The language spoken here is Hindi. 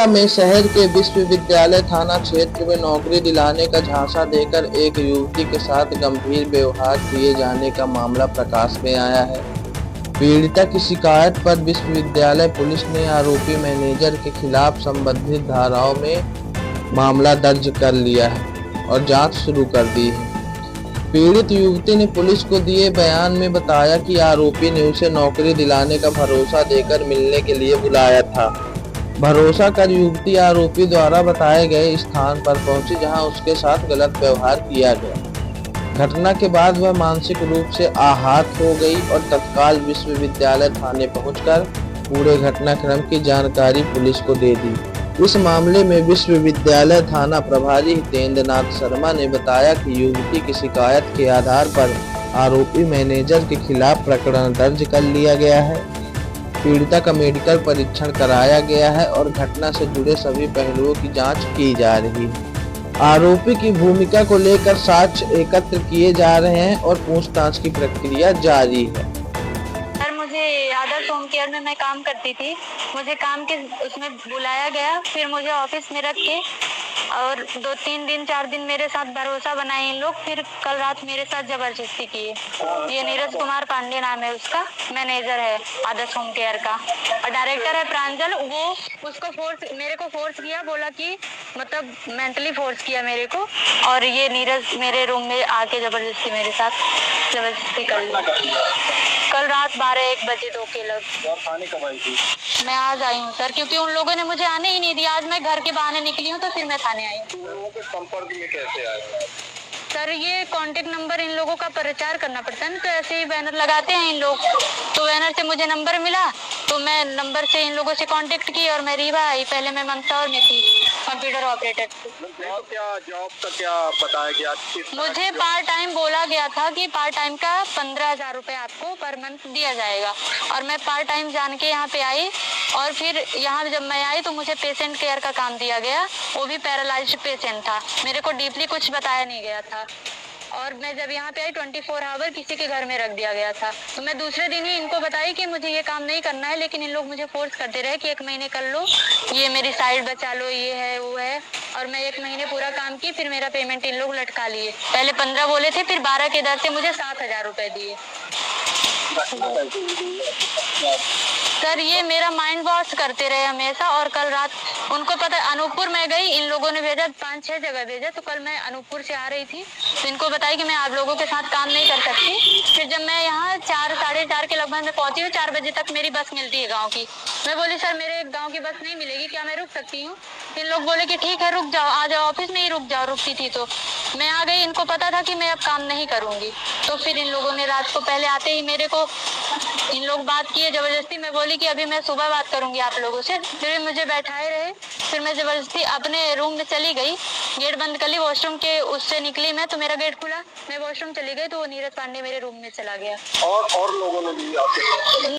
पीड़िता में शहर के विश्वविद्यालय थाना क्षेत्र में नौकरी दिलाने का झांसा देकर एक युवती के साथ गंभीर व्यवहार किए जाने का मामला प्रकाश में आया है। पीड़िता की शिकायत पर विश्वविद्यालय पुलिस ने आरोपी मैनेजर के खिलाफ संबंधित धाराओं में मामला दर्ज कर लिया है और जांच शुरू कर दी है। पीड़ित युवती ने पुलिस को दिए बयान में बताया कि आरोपी ने उसे नौकरी दिलाने का भरोसा देकर मिलने के लिए बुलाया था। भरोसा कर युवती आरोपी द्वारा बताए गए स्थान पर पहुंची, जहां उसके साथ गलत व्यवहार किया गया। घटना के बाद वह मानसिक रूप से आहत हो गई और तत्काल विश्वविद्यालय थाने पहुंचकर पूरे घटनाक्रम की जानकारी पुलिस को दे दी। इस मामले में विश्वविद्यालय थाना प्रभारी हितेंद्र नाथ शर्मा ने बताया कि युवती की शिकायत के आधार पर आरोपी मैनेजर के खिलाफ प्रकरण दर्ज कर लिया गया है। पीड़िता का मेडिकल परीक्षण कराया गया है और घटना से जुड़े सभी पहलुओं की जांच की जा रही है। आरोपी की भूमिका को लेकर साक्ष्य एकत्र किए जा रहे हैं और पूछताछ की प्रक्रिया जारी है। सर, मुझे आदर्श होम केयर में मैं काम करती थी। मुझे काम के उसमें बुलाया गया, फिर मुझे ऑफिस में रख के और 2-3 दिन 4 दिन मेरे साथ भरोसा बनाए इन लोग। फिर कल रात मेरे साथ जबरदस्ती किए। ये नीरज कुमार पांडे नाम है उसका, मैनेजर है आदर्श होम केयर का, और डायरेक्टर है प्रांजल। वो उसको मेरे को फोर्स किया, बोला कि मतलब मेंटली फोर्स किया मेरे को। और ये नीरज मेरे रूम में आके जबरदस्ती मेरे साथ जबरदस्ती कर कल रात 12-1 बजे 2 के लग। और खाने कब आई थी? मैं आज आई हूँ सर, क्योंकि उन लोगों ने मुझे आने ही नहीं दिया। आज मैं घर के बहाने निकली हूँ तो फिर मैं थाने आई हूँ। लोगों के संपर्क में कैसे आए? सर, ये कांटेक्ट नंबर इन लोगों का प्रचार करना पड़ता है ना, तो ऐसे ही बैनर लगाते हैं इन लोग। तो बैनर से मुझे नंबर मिला तो मैं नंबर से इन लोगों से कांटेक्ट की और मैं रीवा आई। पहले मैं ममता और में थी कंप्यूटर ऑपरेटर। क्या जॉब का क्या बताया गया? मुझे पार्ट टाइम बोला गया था कि पार्ट टाइम का 15,000 रुपये आपको पर मंथ दिया जाएगा। और मैं पार्ट टाइम जान के यहाँ पे आई और फिर यहाँ जब मैं आई तो मुझे पेशेंट केयर का काम दिया गया। वो भी पैरालाइज्ड पेशेंट था, मेरे को डीपली कुछ बताया नहीं गया था। और मैं जब यहाँ पे आई 24 आवर किसी के घर में रख दिया गया था। तो मैं दूसरे दिन ही इनको बताई कि मुझे ये काम नहीं करना है, लेकिन इन लोग मुझे फोर्स करते रहे कि 1 महीने कर लो, ये मेरी साइड बचा लो, ये है वो है। और मैं 1 महीने पूरा काम की, फिर मेरा पेमेंट इन लोग लटका लिए। पहले 15 बोले थे, फिर 12 के दर से मुझे 7,000 रुपए दिए। सर, ये मेरा माइंड वॉश करते रहे हमेशा। और कल रात उनको पता, अनूपपुर में गई, इन लोगों ने भेजा 5-6 जगह भेजा। तो कल मैं अनूपपुर से आ रही थी तो इनको बताई कि मैं आप लोगों के साथ काम नहीं कर सकती। फिर जब मैं यहाँ 4-4:30 के लगभग में पहुंची हूँ, 4 बजे तक मेरी बस मिलती है गाँव की। मैं बोली सर, मेरे गाँव की बस नहीं मिलेगी, क्या मैं रुक सकती हूँ? इन लोग बोले कि ठीक है रुक जाओ, आ जाओ ऑफिस में ही रुक जाओ। रुकती थी तो मैं आ गई। इनको पता था कि मैं अब काम नहीं करूंगी। तो फिर इन लोगों ने रात को पहले आते ही मेरे को इन लोग बात किए जबरदस्ती। मैं बोली कि अभी मैं सुबह बात करूंगी आप लोगों से। फिर मुझे बैठाए रहे, फिर मैं जबरदस्ती अपने रूम में चली गई, गेट बंद कर ली। वॉशरूम के उससे निकली मैं तो मेरा गेट खुला, मैं वॉशरूम चली गई तो वो नीरज पांडे मेरे रूम में चला गया। और लोगों ने भी आपके